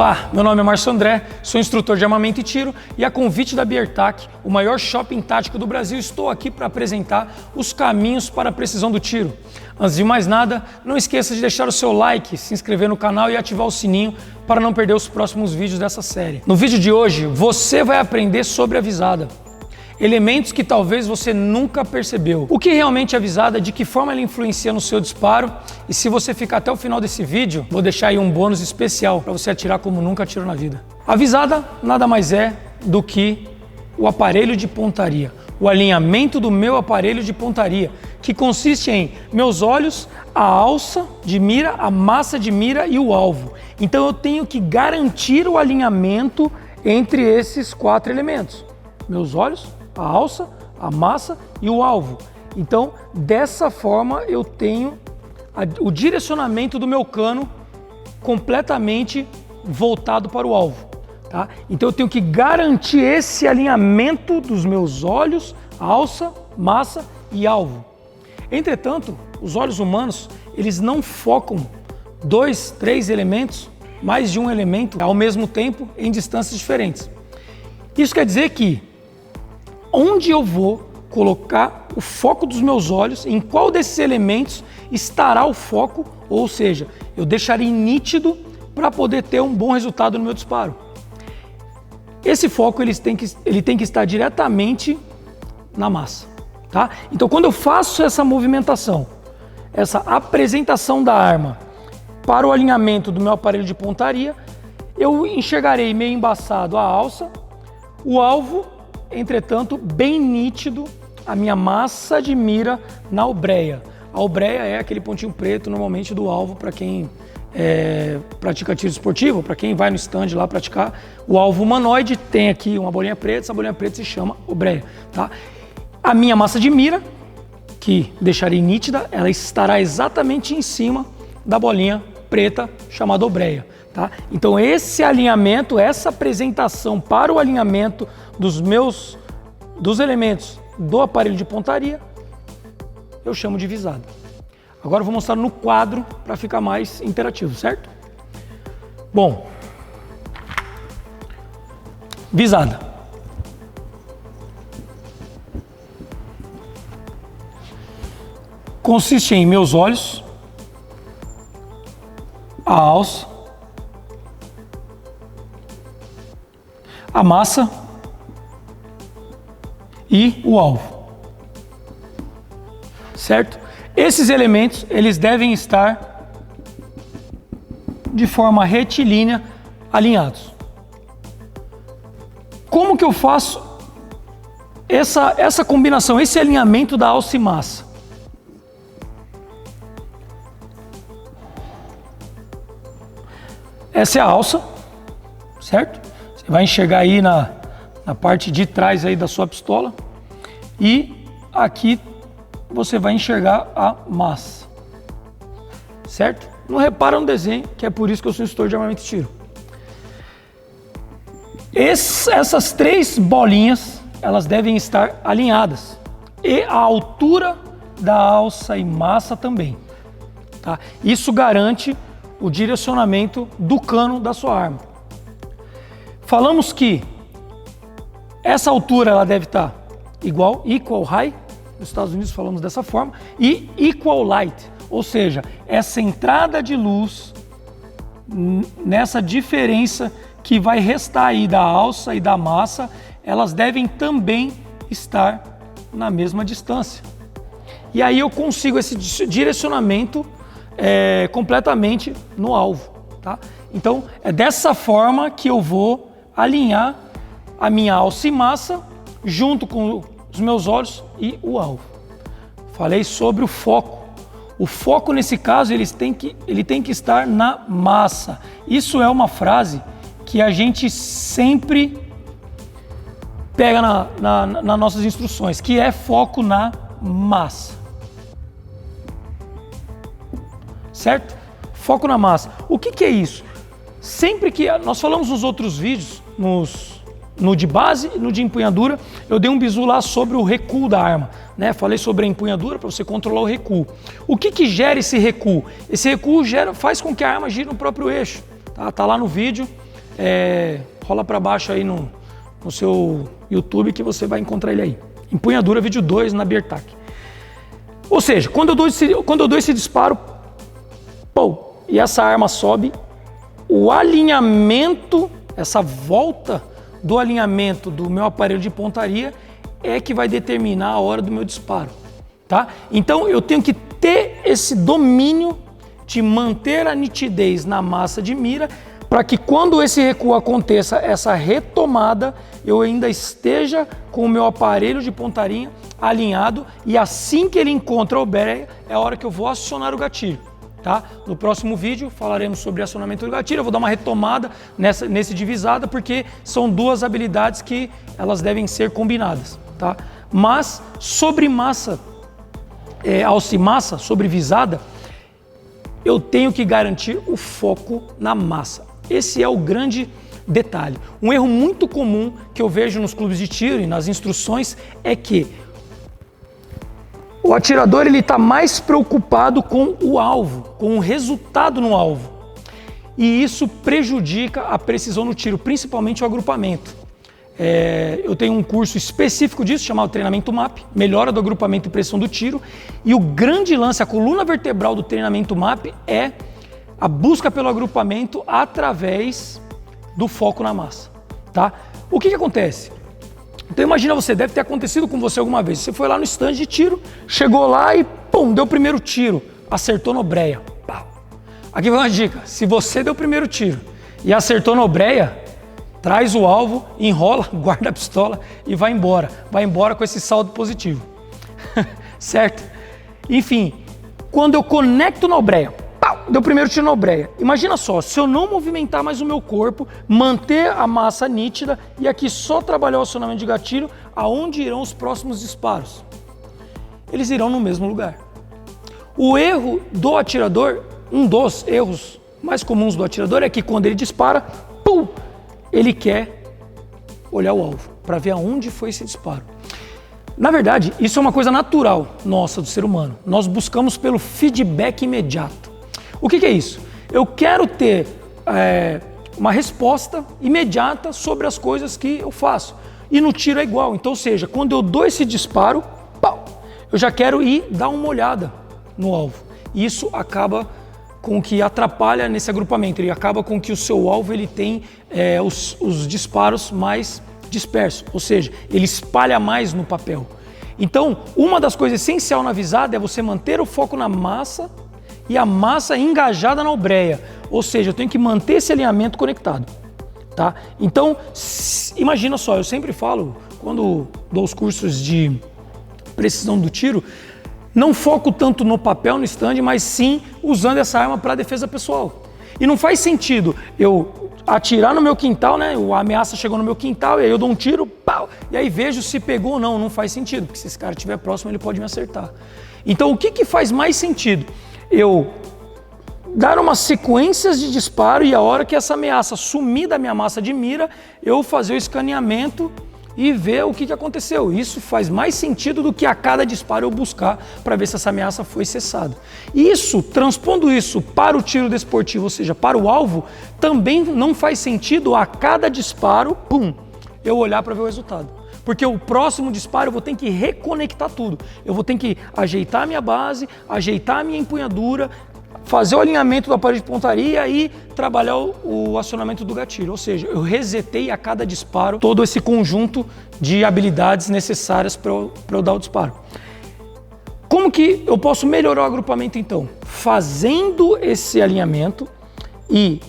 Olá, meu nome é Márcio André, sou instrutor de armamento e tiro e a convite da Biertac, o maior shopping tático do Brasil, estou aqui para apresentar os caminhos para a precisão do tiro. Antes de mais nada, não esqueça de deixar o seu like, se inscrever no canal e ativar o sininho para não perder os próximos vídeos dessa série. No vídeo de hoje, você vai aprender sobre a visada. Elementos que talvez você nunca percebeu. O que realmente é a visada, de que forma ela influencia no seu disparo, e se você ficar até o final desse vídeo, vou deixar aí um bônus especial para você atirar como nunca atirou na vida. A visada nada mais é do que o aparelho de pontaria, o alinhamento do meu aparelho de pontaria, que consiste em meus olhos, a alça de mira, a massa de mira e o alvo. Então eu tenho que garantir o alinhamento entre esses quatro elementos: meus olhos, a alça, a massa e o alvo. Então, dessa forma, eu tenho o direcionamento do meu cano completamente voltado para o alvo. Tá? Então, eu tenho que garantir esse alinhamento dos meus olhos, alça, massa e alvo. Entretanto, os olhos humanos, eles não focam 2, 3 elementos, mais de um elemento ao mesmo tempo em distâncias diferentes. Isso quer dizer que onde eu vou colocar o foco dos meus olhos, em qual desses elementos estará o foco, ou seja, eu deixarei nítido para poder ter um bom resultado no meu disparo. Esse foco ele tem que estar diretamente na massa. Tá? Então, quando eu faço essa movimentação, essa apresentação da arma para o alinhamento do meu aparelho de pontaria, eu enxergarei meio embaçado a alça, o alvo, entretanto, bem nítido a minha massa de mira na obreia. A obreia é aquele pontinho preto, normalmente, do alvo para quem pratica tiro esportivo, para quem vai no stand lá praticar. O alvo humanoide tem aqui uma bolinha preta, essa bolinha preta se chama obreia. Tá? A minha massa de mira, que deixarei nítida, ela estará exatamente em cima da bolinha preta chamada obreia. Tá? Então esse alinhamento, essa apresentação para o alinhamento dos elementos do aparelho de pontaria, eu chamo de visada. Agora eu vou mostrar no quadro para ficar mais interativo, certo? Bom, visada. Consiste em meus olhos, a alça, a massa e o alvo, certo? Esses elementos, eles devem estar de forma retilínea alinhados. Como que eu faço essa combinação, esse alinhamento da alça e massa? Essa é a alça, certo? Você vai enxergar aí na parte de trás aí da sua pistola, e aqui você vai enxergar a massa, certo? Não repara no desenho, que é por isso que eu sou instrutor de armamento e tiro. Essas 3 bolinhas, elas devem estar alinhadas, e a altura da alça e massa também. Tá? Isso garante o direcionamento do cano da sua arma. Falamos que essa altura ela deve estar equal high, nos Estados Unidos falamos dessa forma, e equal light, ou seja, essa entrada de luz nessa diferença que vai restar aí da alça e da massa, elas devem também estar na mesma distância. E aí eu consigo esse direcionamento completamente no alvo. Tá? Então é dessa forma que eu vou alinhar a minha alça e massa junto com os meus olhos e o alvo. Falei sobre o foco. O foco nesse caso ele tem que estar na massa. Isso é uma frase que a gente sempre pega nas nossas instruções, que é foco na massa. Certo? Foco na massa. O que é isso? Sempre que nós falamos nos outros vídeos, no de base e no de empunhadura, eu dei um bizu lá sobre o recuo da arma, né? Falei sobre a empunhadura para você controlar o recuo. O que gera esse recuo? Esse recuo faz com que a arma gire no próprio eixo. Tá lá no vídeo, rola para baixo aí no seu YouTube que você vai encontrar ele aí. Empunhadura vídeo 2 na Biertac. Ou seja, quando eu dou esse disparo, e essa arma sobe, o alinhamento, essa volta do alinhamento do meu aparelho de pontaria é que vai determinar a hora do meu disparo, tá? Então eu tenho que ter esse domínio de manter a nitidez na massa de mira para que quando esse recuo aconteça, essa retomada, eu ainda esteja com o meu aparelho de pontaria alinhado e assim que ele encontra a obreia, é a hora que eu vou acionar o gatilho. Tá? No próximo vídeo falaremos sobre acionamento do gatilho, eu vou dar uma retomada nesse divisada, porque são duas habilidades que elas devem ser combinadas. Tá? Mas sobre massa, alcimassa, sobre visada, eu tenho que garantir o foco na massa. Esse é o grande detalhe. Um erro muito comum que eu vejo nos clubes de tiro e nas instruções é que o atirador está mais preocupado com o alvo, com o resultado no alvo. E isso prejudica a precisão no tiro, principalmente o agrupamento. Eu tenho um curso específico disso, chamado Treinamento MAP, melhora do agrupamento e precisão do tiro. E o grande lance, a coluna vertebral do treinamento MAP é a busca pelo agrupamento através do foco na massa. Tá? O que acontece? Então imagina você, deve ter acontecido com você alguma vez. Você foi lá no stand de tiro, chegou lá e deu o primeiro tiro, acertou na obreia. Pau. Aqui vai uma dica, se você deu o primeiro tiro e acertou na obreia, traz o alvo, enrola, guarda a pistola e vai embora. Vai embora com esse saldo positivo. Certo? Enfim, quando eu conecto na obreia, deu o primeiro tiro na obreia. Imagina só, se eu não movimentar mais o meu corpo, manter a massa nítida e aqui só trabalhar o acionamento de gatilho, aonde irão os próximos disparos? Eles irão no mesmo lugar. O erro do atirador, um dos erros mais comuns do atirador é que quando ele dispara, ele quer olhar o alvo, para ver aonde foi esse disparo. Na verdade, isso é uma coisa natural nossa, do ser humano. Nós buscamos pelo feedback imediato. O que é isso? Eu quero ter uma resposta imediata sobre as coisas que eu faço. E no tiro é igual. Então, ou seja, quando eu dou esse disparo, eu já quero ir dar uma olhada no alvo. Isso acaba com o que atrapalha nesse agrupamento. Ele acaba com que o seu alvo ele tem os disparos mais dispersos. Ou seja, ele espalha mais no papel. Então, uma das coisas essenciais na visada é você manter o foco na massa e a massa engajada na obreia, ou seja, eu tenho que manter esse alinhamento conectado, tá? Então, imagina só, eu sempre falo, quando dou os cursos de precisão do tiro, não foco tanto no papel, no stand, mas sim usando essa arma para defesa pessoal. E não faz sentido eu atirar no meu quintal, né? A ameaça chegou no meu quintal e aí eu dou um tiro, e aí vejo se pegou ou não. Não faz sentido, porque se esse cara estiver próximo, ele pode me acertar. Então, o que faz mais sentido? Eu dar umas sequências de disparo e a hora que essa ameaça sumir da minha massa de mira, eu fazer o escaneamento e ver o que aconteceu. Isso faz mais sentido do que a cada disparo eu buscar para ver se essa ameaça foi cessada. Isso, transpondo isso para o tiro desportivo, ou seja, para o alvo, também não faz sentido a cada disparo, eu olhar para ver o resultado. Porque o próximo disparo eu vou ter que reconectar tudo. Eu vou ter que ajeitar a minha base, ajeitar a minha empunhadura, fazer o alinhamento do aparelho de pontaria e trabalhar o acionamento do gatilho. Ou seja, eu resetei a cada disparo todo esse conjunto de habilidades necessárias para eu dar o disparo. Como que eu posso melhorar o agrupamento então? Fazendo esse alinhamento e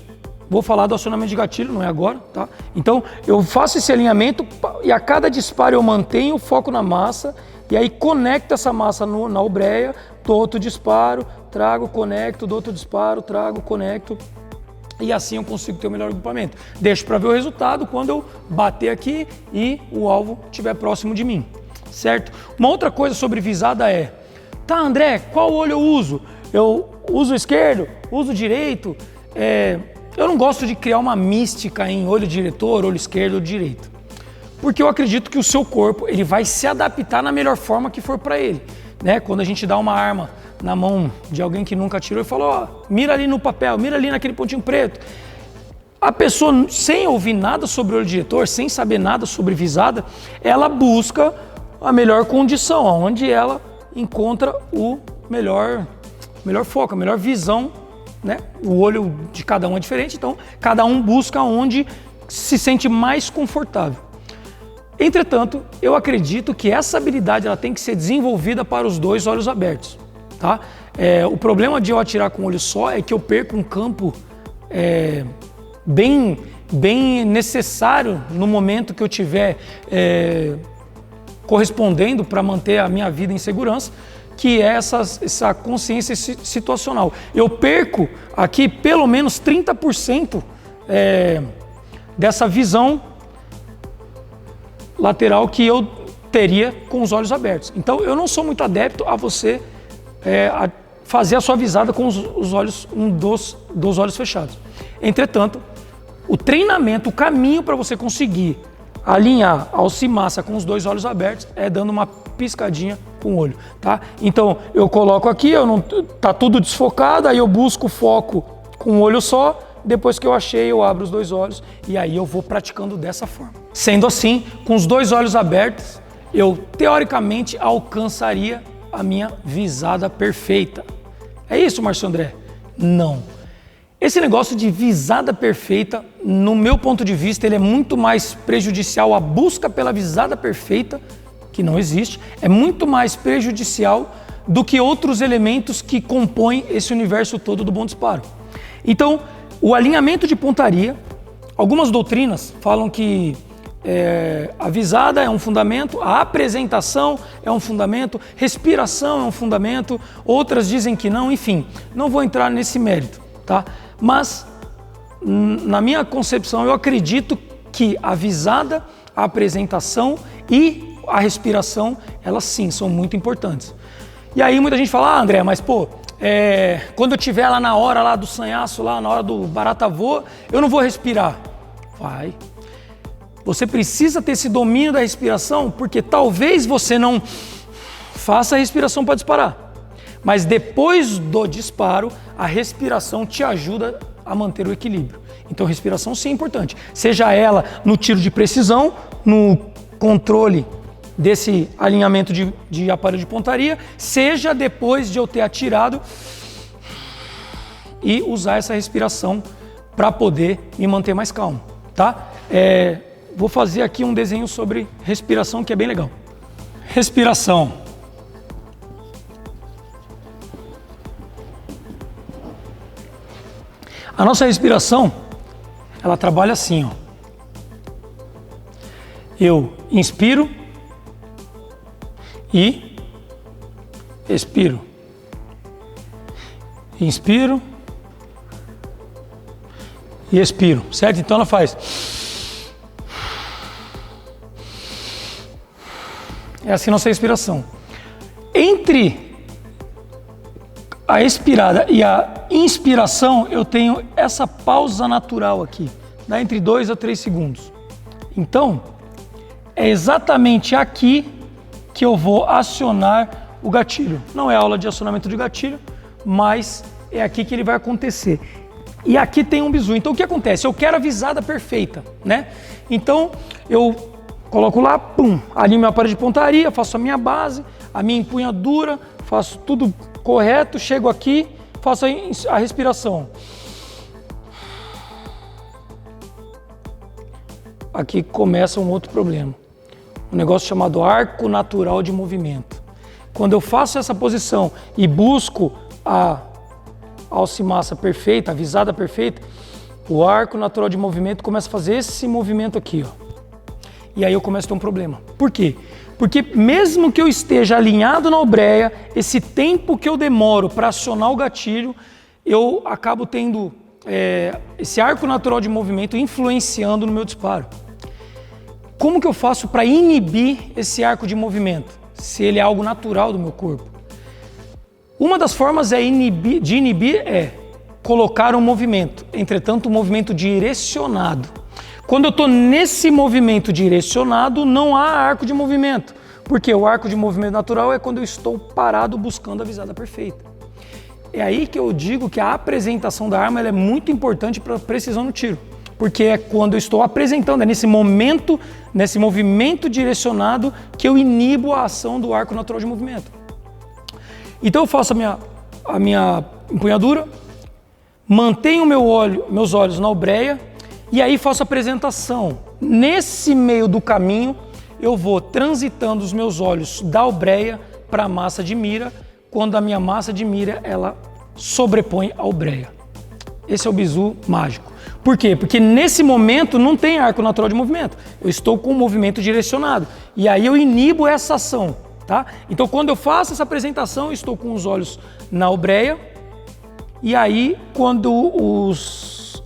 vou falar do acionamento de gatilho, não é agora, tá? Então, eu faço esse alinhamento e a cada disparo eu mantenho o foco na massa e aí conecto essa massa na obreia, dou outro disparo, trago, conecto, dou outro disparo, trago, conecto e assim eu consigo ter o melhor agrupamento. Deixo para ver o resultado quando eu bater aqui e o alvo estiver próximo de mim, certo? Uma outra coisa sobre visada é, tá, André, qual olho eu uso? Eu uso o esquerdo, uso o direito, eu não gosto de criar uma mística em olho diretor, olho esquerdo, olho direito. Porque eu acredito que o seu corpo ele vai se adaptar na melhor forma que for para ele. Né? Quando a gente dá uma arma na mão de alguém que nunca atirou e fala, mira ali no papel, mira ali naquele pontinho preto. a pessoa, sem ouvir nada sobre o olho diretor, sem saber nada sobre visada, ela busca a melhor condição, onde ela encontra o melhor foco, a melhor visão, né? O olho de cada um é diferente, então cada um busca onde se sente mais confortável. Entretanto, eu acredito que essa habilidade ela tem que ser desenvolvida para os dois olhos abertos, tá? O problema de eu atirar com um olho só é que eu perco um campo bem necessário no momento que eu estiver correspondendo para manter a minha vida em segurança, que é essa consciência situacional. Eu perco aqui pelo menos 30% dessa visão lateral que eu teria com os olhos abertos. Então eu não sou muito adepto a você a fazer a sua visada com os olhos, dos olhos fechados. Entretanto, o treinamento, o caminho para você conseguir alinhar a alcimassa com os dois olhos abertos é dando uma piscadinha com o olho, tá? Então eu coloco aqui, tá tudo desfocado, aí eu busco o foco com um olho só, depois que eu achei eu abro os dois olhos e aí eu vou praticando dessa forma. Sendo assim, com os dois olhos abertos, eu teoricamente alcançaria a minha visada perfeita. É isso, Márcio André? Não. Esse negócio de visada perfeita, no meu ponto de vista, ele é muito mais prejudicial à busca pela visada perfeita, que não existe, é muito mais prejudicial do que outros elementos que compõem esse universo todo do bom disparo. Então, o alinhamento de pontaria, algumas doutrinas falam que a visada é um fundamento, a apresentação é um fundamento, respiração é um fundamento, outras dizem que não, enfim, não vou entrar nesse mérito, tá? Mas, na minha concepção, eu acredito que a visada, a apresentação e a respiração, elas sim, são muito importantes. E aí muita gente fala, André, mas pô, quando eu estiver lá na hora lá do sanhaço, lá na hora do barata voa, eu não vou respirar. Vai. Você precisa ter esse domínio da respiração, porque talvez você não faça a respiração para disparar. Mas depois do disparo, a respiração te ajuda a manter o equilíbrio. Então, respiração sim é importante. Seja ela no tiro de precisão, no controle desse alinhamento de aparelho de pontaria, seja depois de eu ter atirado e usar essa respiração para poder me manter mais calmo, tá? Vou fazer aqui um desenho sobre respiração que é bem legal. Respiração. A nossa respiração, ela trabalha assim, ó. Eu inspiro e expiro. Inspiro e expiro, certo? Então ela faz. É assim a nossa respiração. Entre a expirada e a inspiração, eu tenho essa pausa natural aqui, dá entre 2 a 3 segundos. Então, é exatamente aqui que eu vou acionar o gatilho. Não é aula de acionamento de gatilho, mas é aqui que ele vai acontecer. E aqui tem um bizu. Então, o que acontece? Eu quero a visada perfeita, né? Então, eu coloco lá, pum, alinho meu aparelho de pontaria, faço a minha base, a minha empunhadura, faço tudo correto, chego aqui, faço a respiração. Aqui começa um outro problema. Um negócio chamado arco natural de movimento. Quando eu faço essa posição e busco a alcimassa perfeita, a visada perfeita, o arco natural de movimento começa a fazer esse movimento aqui, ó. E aí eu começo a ter um problema. Por quê? Porque mesmo que eu esteja alinhado na obreia, esse tempo que eu demoro para acionar o gatilho, eu acabo tendo esse arco natural de movimento influenciando no meu disparo. Como que eu faço para inibir esse arco de movimento, se ele é algo natural do meu corpo? Uma das formas de inibir é colocar um movimento, entretanto um movimento direcionado. Quando eu estou nesse movimento direcionado, não há arco de movimento, porque o arco de movimento natural é quando eu estou parado buscando a visada perfeita. É aí que eu digo que a apresentação da arma ela é muito importante para a precisão no tiro. porque é quando eu estou apresentando, é nesse momento, nesse movimento direcionado que eu inibo a ação do arco natural de movimento. Então eu faço a minha empunhadura, mantenho meus olhos na obreia e aí faço a apresentação. Nesse meio do caminho, eu vou transitando os meus olhos da obreia para a massa de mira, quando a minha massa de mira ela sobrepõe a obreia. Esse é o bizu mágico. Por quê? Porque nesse momento não tem arco natural de movimento. Eu estou com o movimento direcionado. E aí eu inibo essa ação. Tá? Então quando eu faço essa apresentação, eu estou com os olhos na obreia. E aí quando os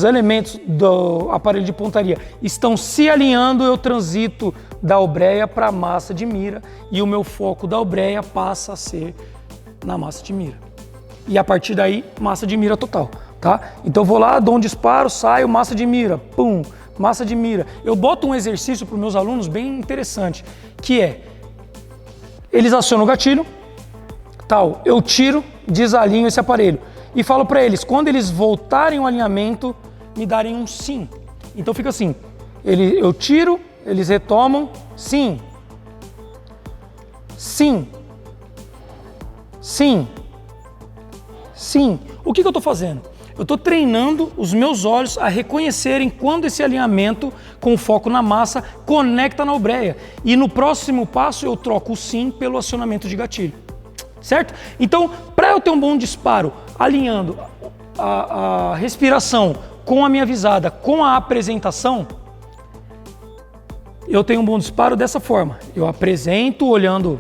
elementos do aparelho de pontaria estão se alinhando, eu transito da obreia para a massa de mira. E o meu foco da obreia passa a ser na massa de mira. E a partir daí, massa de mira total, tá? Então eu vou lá, dou um disparo, saio, massa de mira, pum, massa de mira. Eu boto um exercício para os meus alunos bem interessante, que é, eles acionam o gatilho, tal, eu tiro, desalinho esse aparelho e falo para eles, quando eles voltarem ao alinhamento, me darem um sim. Então fica assim, eu tiro, eles retomam, sim, sim, sim, sim. O que eu estou fazendo? Eu estou treinando os meus olhos a reconhecerem quando esse alinhamento com foco na massa conecta na obreia. E no próximo passo eu troco o sim pelo acionamento de gatilho. Certo? Então, para eu ter um bom disparo, alinhando a respiração com a minha visada, com a apresentação, eu tenho um bom disparo dessa forma. Eu apresento olhando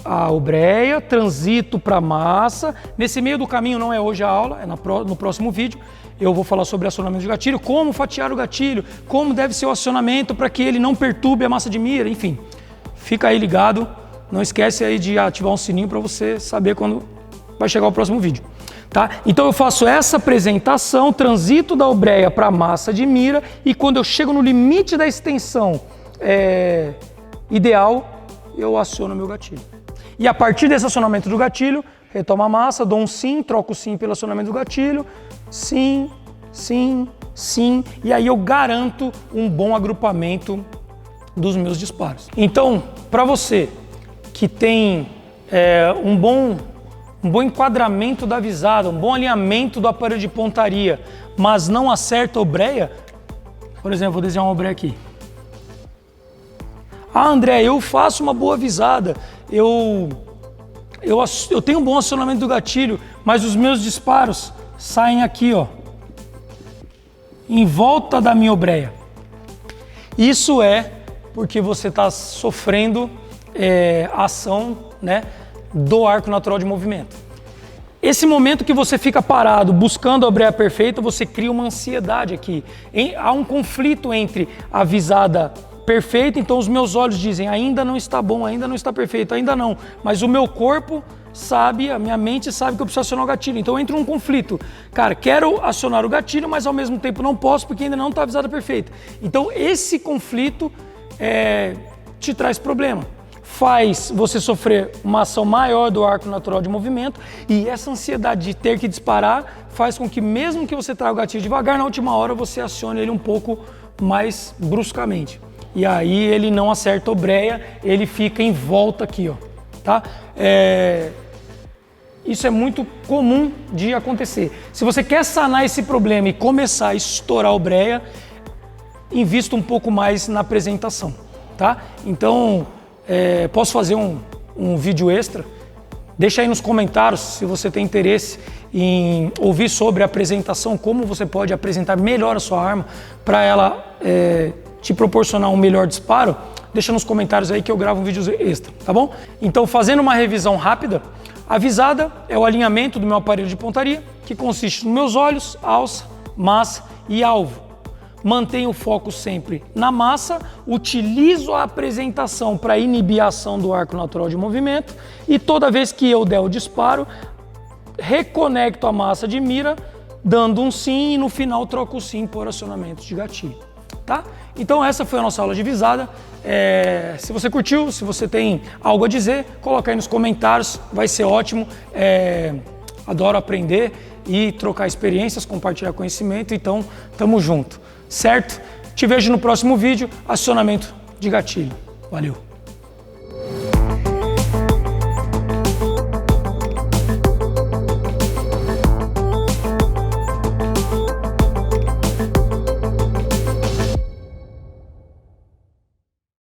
a obreia, transito para a massa. Nesse meio do caminho, não é hoje a aula, é no próximo vídeo, eu vou falar sobre acionamento de gatilho, como fatiar o gatilho, como deve ser o acionamento para que ele não perturbe a massa de mira, enfim. Fica aí ligado, não esquece aí de ativar um sininho para você saber quando vai chegar o próximo vídeo. Tá? Então eu faço essa apresentação, transito da obreia para a massa de mira e quando eu chego no limite da extensão ideal, eu aciono meu gatilho. E a partir desse acionamento do gatilho, retomo a massa, dou um sim, troco o sim pelo acionamento do gatilho, sim, sim, sim, e aí eu garanto um bom agrupamento dos meus disparos. Então, para você que tem um bom enquadramento da visada, um bom alinhamento do aparelho de pontaria, mas não acerta a obreia, por exemplo, vou desenhar uma obreia aqui. Ah, André, eu faço uma boa visada, eu tenho um bom acionamento do gatilho, mas os meus disparos saem aqui, ó, em volta da minha obreia. Isso é porque você está sofrendo a ação, né, do arco natural de movimento. Esse momento que você fica parado buscando a obreia perfeita, você cria uma ansiedade aqui. Há um conflito entre a visada perfeita, então os meus olhos dizem, ainda não está bom, ainda não está perfeito, ainda não. Mas o meu corpo sabe, a minha mente sabe que eu preciso acionar o gatilho. Então eu entro num conflito. Cara, quero acionar o gatilho, mas ao mesmo tempo não posso porque ainda não está a visada perfeita. Então esse conflito te traz problema. Faz você sofrer uma ação maior do arco natural de movimento e essa ansiedade de ter que disparar faz com que mesmo que você traga o gatilho devagar, na última hora você acione ele um pouco mais bruscamente. E aí ele não acerta a obreia, ele fica em volta aqui, ó, tá? Isso é muito comum de acontecer. Se você quer sanar esse problema e começar a estourar a obreia, invista um pouco mais na apresentação, tá? Então, posso fazer um vídeo extra? Deixa aí nos comentários se você tem interesse em ouvir sobre a apresentação, como você pode apresentar melhor a sua arma para ela te proporcionar um melhor disparo. Deixa nos comentários aí que eu gravo um vídeo extra, tá bom? Então, fazendo uma revisão rápida, a visada é o alinhamento do meu aparelho de pontaria, que consiste nos meus olhos, alça, massa e alvo. Mantenho o foco sempre na massa, utilizo a apresentação para inibir a ação do arco natural de movimento e toda vez que eu der o disparo, reconecto a massa de mira, dando um sim e no final troco o sim por acionamento de gatilho. Tá? Então essa foi a nossa aula de visada. Se você curtiu, se você tem algo a dizer, coloca aí nos comentários, vai ser ótimo adoro aprender e trocar experiências, compartilhar conhecimento, então tamo junto, certo? Te vejo no próximo vídeo, acionamento de gatilho. Valeu!